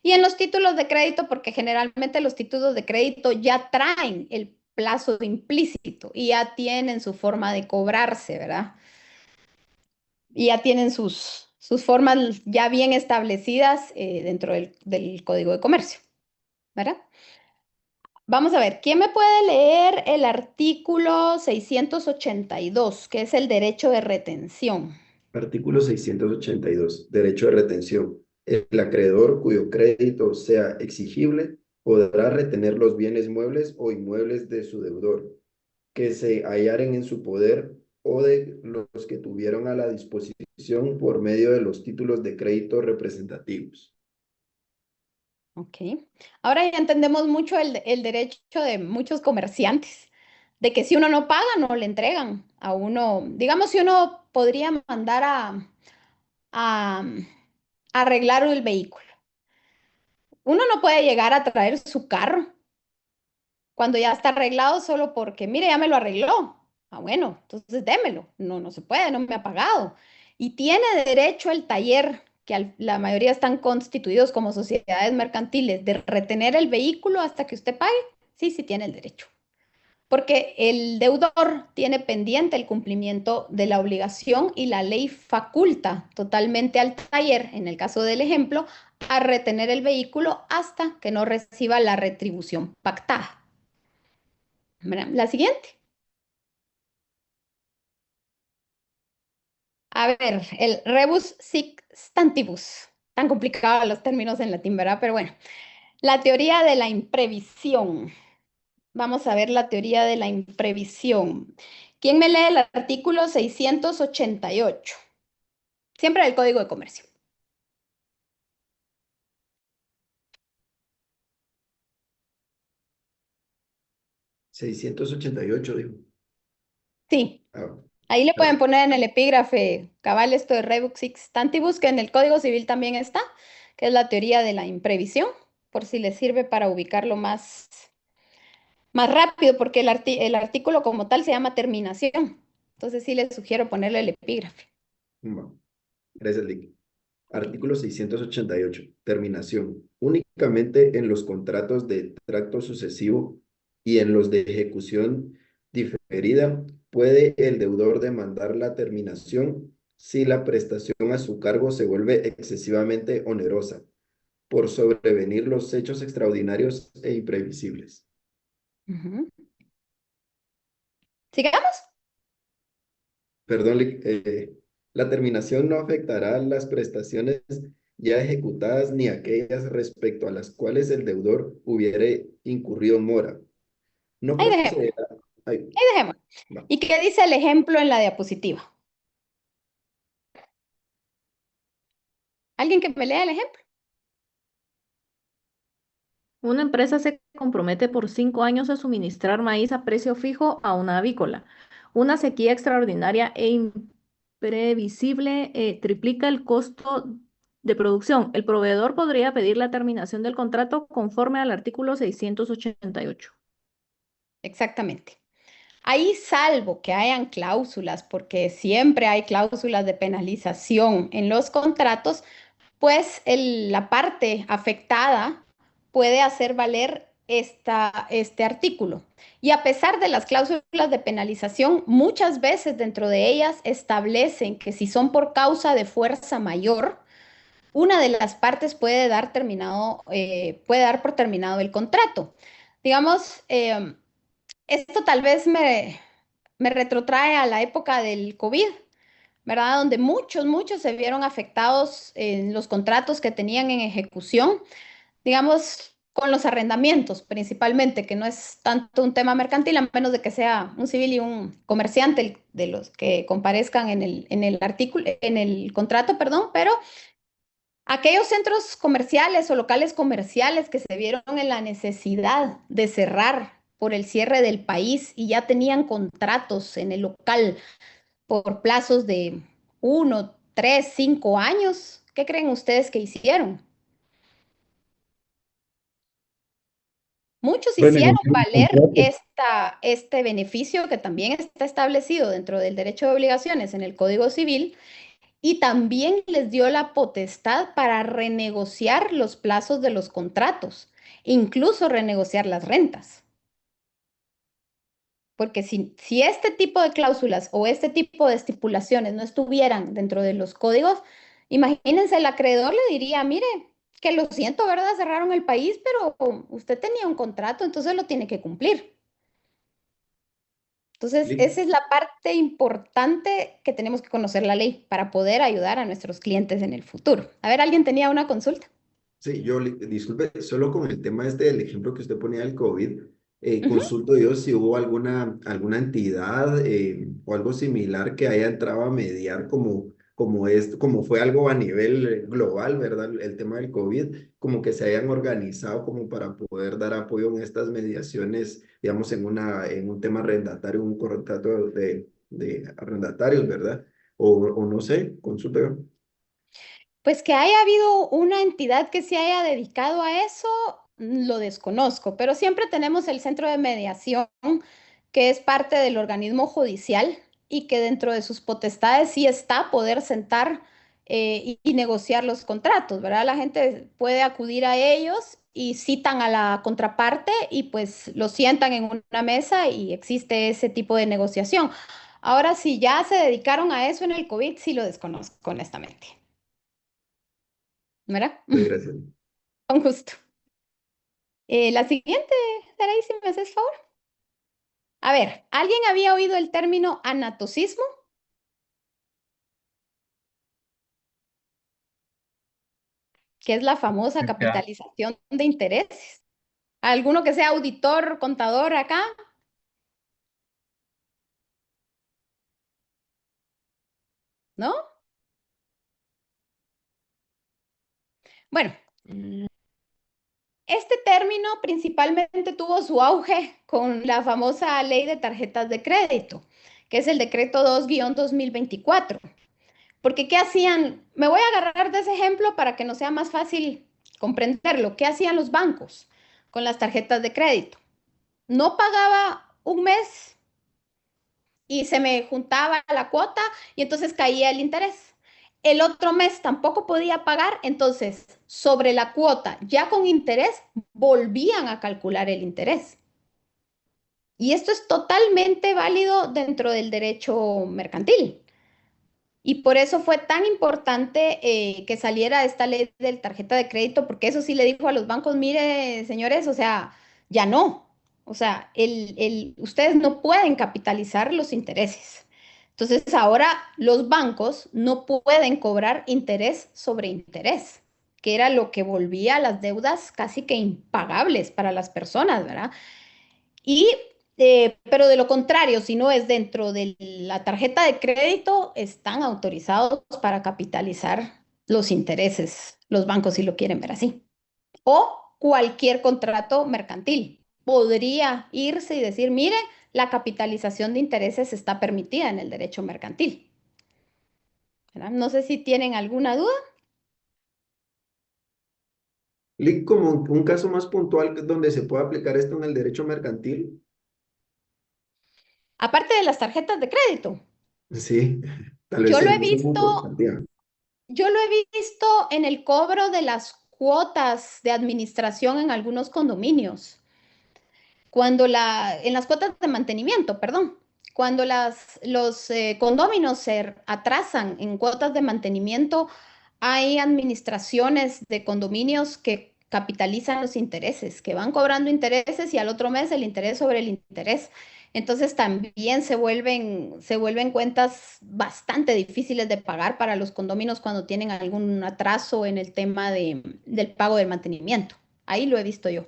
Speaker 1: Y en los títulos de crédito, porque generalmente los títulos de crédito ya traen el plazo implícito y ya tienen su forma de cobrarse, ¿verdad? Y ya tienen sus formas ya bien establecidas dentro del Código de Comercio, ¿verdad? Vamos a ver, ¿quién me puede leer el artículo 682, que es el derecho de retención?
Speaker 5: Artículo 682. Derecho de retención. El acreedor cuyo crédito sea exigible podrá retener los bienes muebles o inmuebles de su deudor que se hallaren en su poder o de los que tuvieron a la disposición por medio de los títulos de crédito representativos.
Speaker 1: Ok. Ahora ya entendemos mucho el derecho de muchos comerciantes, de que si uno no paga, no le entregan a uno. Digamos, si uno podría mandar a arreglar el vehículo. Uno no puede llegar a traer su carro cuando ya está arreglado solo porque, mire, ya me lo arregló. Ah, bueno, entonces démelo. No, no se puede, no me ha pagado. Y tiene derecho el taller, que la mayoría están constituidos como sociedades mercantiles, de retener el vehículo hasta que usted pague. Sí, sí tiene el derecho. Porque el deudor tiene pendiente el cumplimiento de la obligación y la ley faculta totalmente al taller, en el caso del ejemplo, a retener el vehículo hasta que no reciba la retribución pactada. La siguiente. A ver, el rebus sic stantibus. Tan complicados los términos en latín, ¿verdad? Pero bueno, la teoría de la imprevisión. Vamos a ver la teoría de la imprevisión. ¿Quién me lee el artículo 688? Siempre del Código de Comercio.
Speaker 5: 688, digo.
Speaker 1: Sí,
Speaker 5: Ah,
Speaker 1: ahí le pueden
Speaker 5: ah,
Speaker 1: poner en el epígrafe cabal esto de rebus sic stantibus, que en el Código Civil también está, que es la teoría de la imprevisión, por si les sirve para ubicarlo más rápido, porque el artículo como tal se llama terminación. Entonces sí les sugiero ponerle el epígrafe.
Speaker 5: va. Gracias, Lick. Artículo 688. Terminación. Únicamente en los contratos de tracto sucesivo y en los de ejecución diferida puede el deudor demandar la terminación si la prestación a su cargo se vuelve excesivamente onerosa por sobrevenir los hechos extraordinarios e imprevisibles.
Speaker 1: Ujú. ¿Sigamos?
Speaker 5: Perdón, la terminación no afectará las prestaciones ya ejecutadas ni aquellas respecto a las cuales el deudor hubiere incurrido en mora. No
Speaker 1: Ahí dejemos,
Speaker 5: procederá. Ay,
Speaker 1: ahí dejemos.
Speaker 5: va.
Speaker 1: ¿Y qué dice el ejemplo en la diapositiva? ¿Alguien que me lea el ejemplo?
Speaker 9: Una empresa se compromete por 5 años a suministrar maíz a precio fijo a una avícola. Una sequía extraordinaria e imprevisible triplica el costo de producción. El proveedor podría pedir la terminación del contrato conforme al artículo 688.
Speaker 1: Exactamente. Ahí salvo que hayan cláusulas, porque siempre hay cláusulas de penalización en los contratos, pues la parte afectada puede hacer valer este artículo. Y a pesar de las cláusulas de penalización, muchas veces dentro de ellas establecen que si son por causa de fuerza mayor, una de las partes puede dar por terminado el contrato. Digamos, esto tal vez me retrotrae a la época del COVID, ¿verdad? Donde muchos se vieron afectados en los contratos que tenían en ejecución, digamos, con los arrendamientos principalmente, que no es tanto un tema mercantil, a menos de que sea un civil y un comerciante de los que comparezcan en el artículo, en el contrato, perdón, pero aquellos centros comerciales o locales comerciales que se vieron en la necesidad de cerrar por el cierre del país y ya tenían contratos en el local por plazos de 1, 3, 5 años, ¿qué creen ustedes que hicieron? Muchos hicieron
Speaker 3: Renegociar el
Speaker 1: valer
Speaker 3: contrato.
Speaker 1: este beneficio que también está establecido dentro del derecho de obligaciones en el Código Civil y también les dio la potestad para renegociar los plazos de los contratos, incluso renegociar las rentas. Porque si este tipo de cláusulas o este tipo de estipulaciones no estuvieran dentro de los códigos, imagínense, el acreedor le diría, mire, que lo siento, ¿verdad? Cerraron el país, pero usted tenía un contrato, entonces lo tiene que cumplir. Entonces,
Speaker 5: Lic-
Speaker 1: esa es la parte importante que tenemos que conocer la ley para poder ayudar a nuestros clientes en el futuro. A ver, ¿alguien tenía una consulta?
Speaker 5: Sí, disculpe, solo con el tema este del ejemplo que usted ponía del COVID,
Speaker 1: Ujú.
Speaker 5: consulto yo si hubo alguna entidad o algo similar que haya entrado a mediar como fue algo a nivel global, ¿verdad? El tema del COVID, como que se hayan organizado como para poder dar apoyo en estas mediaciones, digamos, en un tema arrendatario, un contrato de arrendatarios, ¿verdad? O no sé, consulto yo.
Speaker 1: Pues que haya habido una entidad que se haya dedicado a eso, lo desconozco, pero siempre tenemos el centro de mediación, que es parte del organismo judicial y que dentro de sus potestades sí está poder sentar y negociar los contratos, ¿verdad? La gente puede acudir a ellos y citan a la contraparte y pues lo sientan en una mesa y existe ese tipo de negociación. Ahora, si ya se dedicaron a eso en el COVID, sí lo desconozco, honestamente. ¿Verdad?
Speaker 5: Muchas gracias.
Speaker 1: Con gusto. La siguiente, Saray, si me haces favor. A ver, ¿alguien había oído el término anatocismo? Que es la famosa
Speaker 4: Ya.
Speaker 1: capitalización de intereses. ¿Alguno que sea auditor, contador acá? ¿No? Bueno, este término principalmente tuvo su auge con la famosa ley de tarjetas de crédito, que es el decreto 2-2024. Porque ¿qué hacían? Me voy a agarrar de ese ejemplo para que nos sea más fácil comprenderlo. ¿Qué hacían los bancos con las tarjetas de crédito? No pagaba un mes y se me juntaba la cuota y entonces caía el interés. El otro mes tampoco podía pagar, entonces sobre la cuota, ya con interés, volvían a calcular el interés. Y esto es totalmente válido dentro del derecho mercantil. Y por eso fue tan importante que saliera esta ley del tarjeta de crédito, porque eso sí le dijo a los bancos, mire, señores, o sea, ya no. O sea, ustedes no pueden capitalizar los intereses. Entonces, ahora los bancos no pueden cobrar interés sobre interés, que era lo que volvía las deudas casi que impagables para las personas, ¿verdad? Y, pero de lo contrario, si no es dentro de la tarjeta de crédito, están autorizados para capitalizar los intereses, los bancos si lo quieren ver así. O cualquier contrato mercantil. Podría irse y decir, mire, la capitalización de intereses está permitida en el derecho mercantil. ¿Verdad? No sé si tienen alguna duda.
Speaker 5: Como un caso más puntual donde se puede aplicar esto en el derecho mercantil.
Speaker 1: Aparte de las tarjetas de crédito,
Speaker 5: Sí, tal vez
Speaker 1: yo lo he
Speaker 5: en suma
Speaker 1: visto
Speaker 5: importante.
Speaker 1: Yo lo he visto en el cobro de las cuotas de administración en algunos condominios. En las cuotas de mantenimiento, perdón. Cuando los condóminos se atrasan en cuotas de mantenimiento, hay administraciones de condominios que capitalizan los intereses, que van cobrando intereses y al otro mes el interés sobre el interés. Entonces también se vuelven cuentas bastante difíciles de pagar para los condóminos cuando tienen algún atraso en el tema del pago del mantenimiento. Ahí lo he visto yo.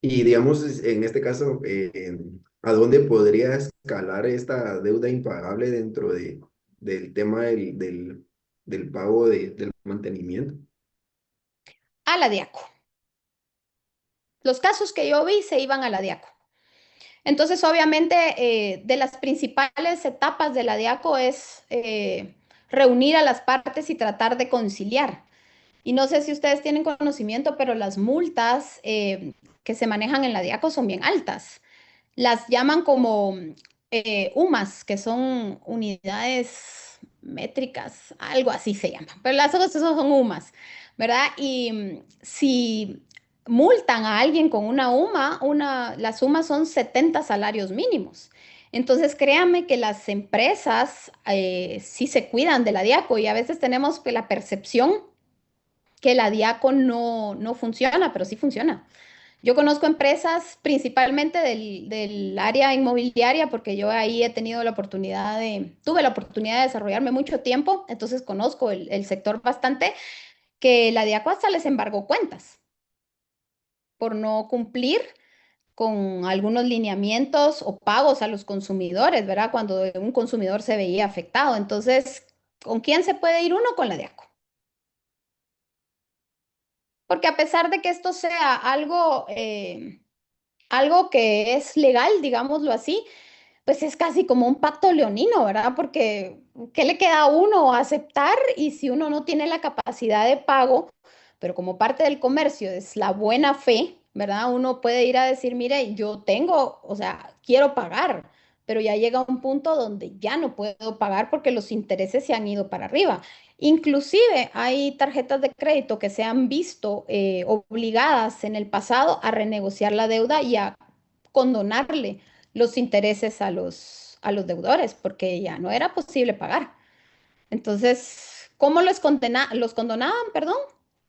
Speaker 5: Y digamos, en este caso, ¿a dónde podría escalar esta deuda impagable dentro del tema del pago del mantenimiento?
Speaker 1: A la DIACO. Los casos que yo vi se iban a la DIACO. Entonces, obviamente, de las principales etapas de la DIACO es reunir a las partes y tratar de conciliar. Y no sé si ustedes tienen conocimiento, pero las multas que se manejan en la DIACO son bien altas. Las llaman como UMAS, que son unidades métricas, algo así se llama, pero las otras son UMAS, ¿verdad? Y si multan a alguien con una las UMAS son 70 salarios mínimos. Entonces, créanme que las empresas sí se cuidan de la DIACO y a veces tenemos la percepción que la DIACO no funciona, pero sí funciona. Yo conozco empresas principalmente del área inmobiliaria porque yo ahí tuve la oportunidad de desarrollarme mucho tiempo, entonces conozco el sector bastante, que la DIACO hasta les embargó cuentas por no cumplir con algunos lineamientos o pagos a los consumidores, ¿verdad? Cuando un consumidor se veía afectado. Entonces, ¿con quién se puede ir uno? Con la DIACO. Porque a pesar de que esto sea algo que es legal, digámoslo así, pues es casi como un pacto leonino, ¿verdad? Porque ¿qué le queda a uno? Aceptar, y si uno no tiene la capacidad de pago, pero como parte del comercio es la buena fe, ¿verdad? Uno puede ir a decir, mire, yo tengo, o sea, quiero pagar, pero ya llega un punto donde ya no puedo pagar porque los intereses se han ido para arriba. Inclusive hay tarjetas de crédito que se han visto obligadas en el pasado a renegociar la deuda y a condonarle los intereses a los deudores, porque ya no era posible pagar. Entonces, ¿cómo los condonaban, perdón?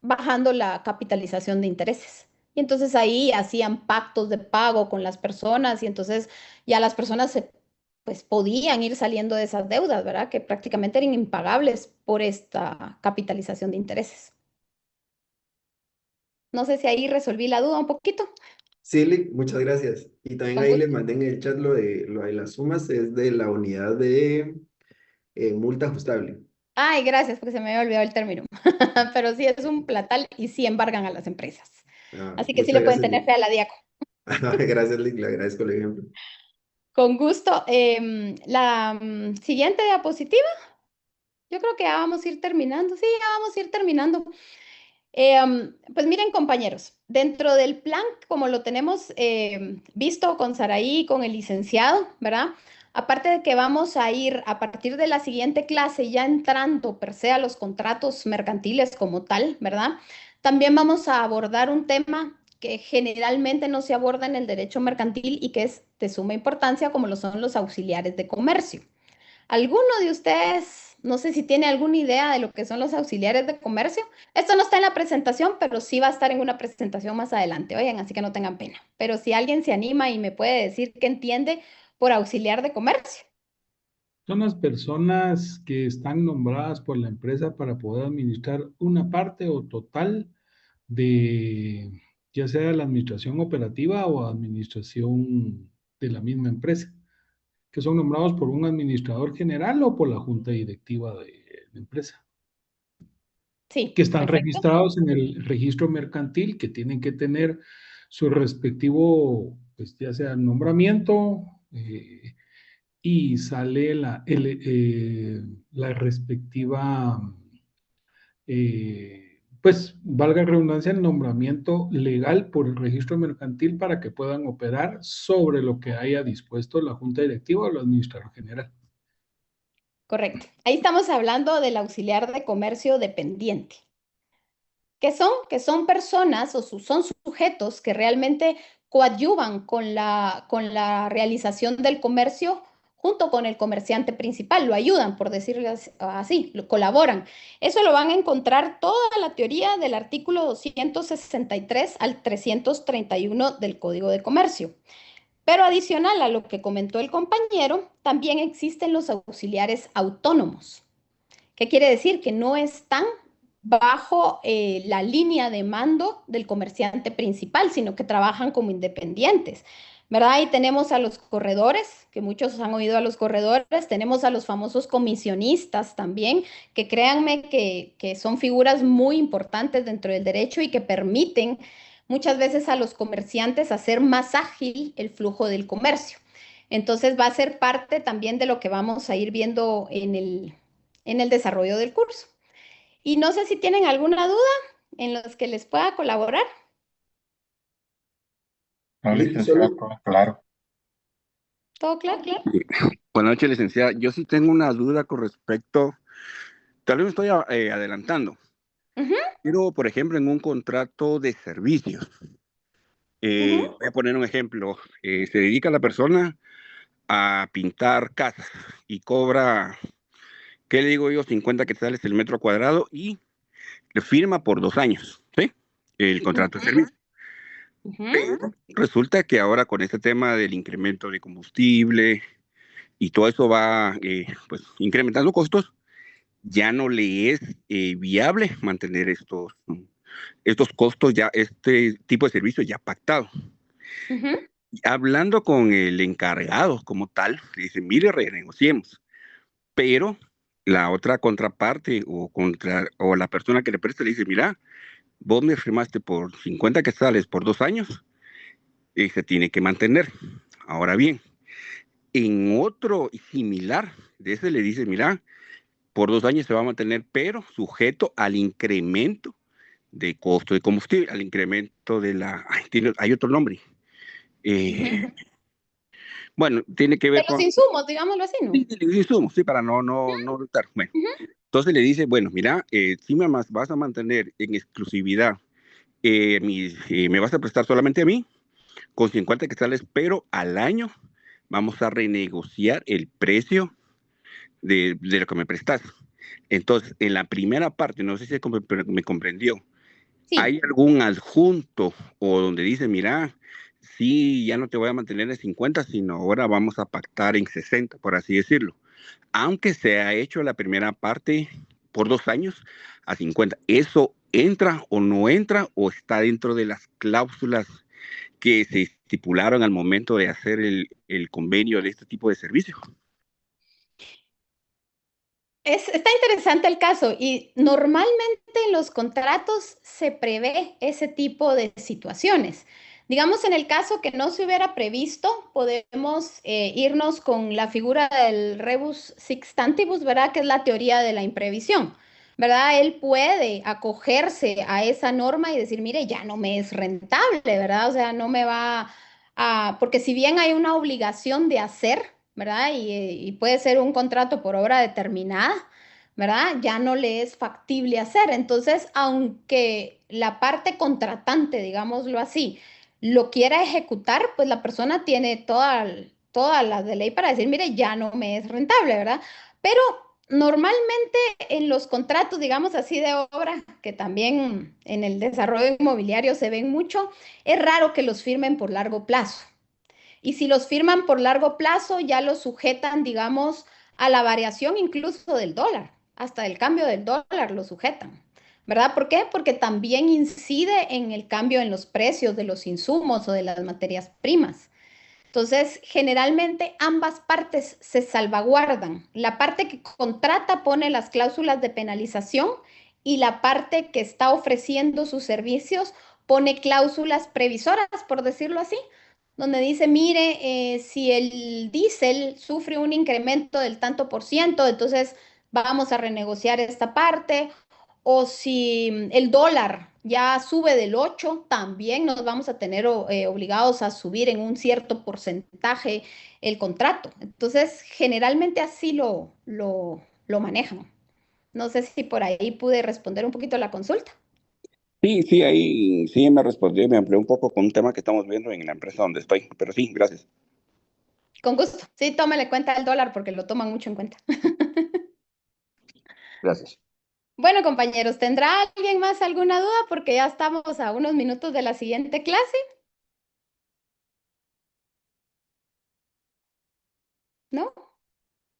Speaker 1: Bajando la capitalización de intereses. Y entonces ahí hacían pactos de pago con las personas y entonces ya las personas pues podían ir saliendo de esas deudas, ¿verdad? Que prácticamente eran impagables por esta capitalización de intereses. No sé si ahí resolví la duda un poquito.
Speaker 5: Sí, Lick, muchas gracias. Y también
Speaker 1: Con
Speaker 5: ahí les
Speaker 1: gusto.
Speaker 5: mandé en el chat lo de las sumas, es de la unidad de multa ajustable.
Speaker 1: Ay, gracias, porque se me había olvidado el término. Pero sí es un platal y sí embargan a las empresas.
Speaker 5: Ah,
Speaker 1: Así que sí
Speaker 5: muchas
Speaker 1: le pueden
Speaker 5: gracias,
Speaker 1: tener
Speaker 5: Lick.
Speaker 1: fe a la DIACO.
Speaker 5: Gracias, Lick, le agradezco el ejemplo.
Speaker 1: Con gusto. La siguiente diapositiva, yo creo que ya vamos a ir terminando. Sí, ya vamos a ir terminando. Pues miren, compañeros, dentro del plan, como lo tenemos visto con Saraí y con el licenciado, ¿verdad? Aparte de que vamos a ir a partir de la siguiente clase ya entrando per se a los contratos mercantiles como tal, ¿verdad? También vamos a abordar un tema que generalmente no se aborda en el derecho mercantil y que es de suma importancia, como lo son los auxiliares de comercio. ¿Alguno de ustedes, no sé si tiene alguna idea de lo que son los auxiliares de comercio? Esto no está en la presentación, pero sí va a estar en una presentación más adelante, oigan, así que no tengan pena. Pero si alguien se anima y me puede decir qué entiende por auxiliar de comercio.
Speaker 3: Son las personas que están nombradas por la empresa para poder administrar una parte o total de, ya sea la administración operativa o administración de la misma empresa, que son nombrados por un administrador general o por la junta directiva de la empresa,
Speaker 1: Sí,
Speaker 3: que están
Speaker 1: perfecto.
Speaker 3: registrados en el registro mercantil, que tienen que tener su respectivo, pues ya sea nombramiento, y sale la respectiva, pues valga la redundancia, el nombramiento legal por el registro mercantil para que puedan operar sobre lo que haya dispuesto la junta directiva o el administrador general.
Speaker 1: correcto. Ahí estamos hablando del auxiliar de comercio dependiente. Que son personas o son sujetos que realmente coadyuvan con la realización del comercio junto con el comerciante principal, lo ayudan, por decirlo así, lo colaboran. Eso lo van a encontrar toda la teoría del artículo 263 al 331 del Código de Comercio. Pero adicional a lo que comentó el compañero, también existen los auxiliares autónomos. ¿Qué quiere decir? Que no están bajo la línea de mando del comerciante principal, sino que trabajan como independientes, ¿verdad? Ahí tenemos a los corredores, que muchos han oído a los corredores, tenemos a los famosos comisionistas también, que créanme que son figuras muy importantes dentro del derecho y que permiten muchas veces a los comerciantes hacer más ágil el flujo del comercio. Entonces va a ser parte también de lo que vamos a ir viendo en el desarrollo del curso. Y no sé si tienen alguna duda en los que les pueda colaborar.
Speaker 4: No, licenciada, todo claro.
Speaker 1: ¿Todo claro?
Speaker 10: Buenas noches, licenciada. Yo sí tengo una duda con respecto, tal vez me estoy adelantando, pero por ejemplo en un contrato de servicios, voy a poner un ejemplo, se dedica la persona a pintar casas y cobra, ¿qué le digo yo? 50 quetzales el metro cuadrado y le firma por 2 años, ¿sí? El contrato de servicio. Pero resulta que ahora con este tema del incremento de combustible y todo eso va pues incrementando costos, ya no le es viable mantener estos costos, ya este tipo de servicio ya pactado. Hablando con el encargado como tal, le dice, mire, renegociemos, pero la otra contraparte o la persona que le presta le dice, mira, vos me firmaste por 50 quetzales por 2 años y se tiene que mantener. Ahora bien, en otro similar de ese le dice, mira, por 2 años se va a mantener, pero sujeto al incremento de costo de combustible, al incremento de la... hay otro nombre. Bueno, tiene que ver
Speaker 1: de los
Speaker 10: con...
Speaker 1: insumos, digámoslo así, ¿no?
Speaker 10: Sí, de los insumos, sí, para no lutar. Bueno, entonces le dice, bueno, mira, si me vas a mantener en exclusividad, me vas a prestar solamente a mí, con 50 quetzales, pero al año vamos a renegociar el precio de lo que me prestas. Entonces, en la primera parte, no sé si me comprendió, sí. ¿Hay algún adjunto o donde dice, mira, sí, ya no te voy a mantener en 50, sino ahora vamos a pactar en 60, por así decirlo? Aunque se ha hecho la primera parte por 2 años a 50. ¿Eso entra o no entra o está dentro de las cláusulas que se estipularon al momento de hacer el convenio de este tipo de servicio?
Speaker 1: Está interesante el caso y normalmente en los contratos se prevé ese tipo de situaciones. Digamos, en el caso que no se hubiera previsto, podemos irnos con la figura del rebus sixtantibus, ¿verdad? Que es la teoría de la imprevisión, ¿verdad? Él puede acogerse a esa norma y decir, mire, ya no me es rentable, ¿verdad? O sea, no me va a... Porque si bien hay una obligación de hacer, ¿verdad? Y puede ser un contrato por obra determinada, ¿verdad? Ya no le es factible hacer. Entonces, aunque la parte contratante, digámoslo así, lo quiera ejecutar, pues la persona tiene toda la de ley para decir, mire, ya no me es rentable, ¿verdad? Pero normalmente en los contratos, digamos así, de obra, que también en el desarrollo inmobiliario se ven mucho, es raro que los firmen por largo plazo. Y si los firman por largo plazo, ya los sujetan, digamos, a la variación incluso del dólar, hasta el cambio del dólar lo sujetan, ¿verdad? ¿Por qué? Porque también incide en el cambio en los precios de los insumos o de las materias primas. Entonces, generalmente ambas partes se salvaguardan. La parte que contrata pone las cláusulas de penalización y la parte que está ofreciendo sus servicios pone cláusulas previsoras, por decirlo así, donde dice, mire, si el diésel sufre un incremento del tanto por ciento, entonces vamos a renegociar esta parte, o si el dólar ya sube del 8, también nos vamos a tener obligados a subir en un cierto porcentaje el contrato. Entonces, generalmente así lo manejan. No sé si por ahí pude responder un poquito la consulta.
Speaker 10: Sí, sí, ahí sí me respondió y me amplió un poco con un tema que estamos viendo en la empresa donde estoy, pero sí, gracias.
Speaker 1: Con gusto. Sí, tómale cuenta del dólar porque lo toman mucho en cuenta.
Speaker 10: Gracias.
Speaker 1: Bueno, compañeros, ¿tendrá alguien más alguna duda? Porque ya estamos a unos minutos de la siguiente clase. ¿No?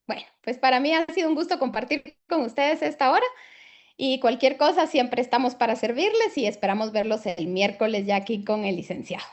Speaker 1: Bueno, pues para mí ha sido un gusto compartir con ustedes esta hora y cualquier cosa siempre estamos para servirles y esperamos verlos el miércoles ya aquí con el licenciado.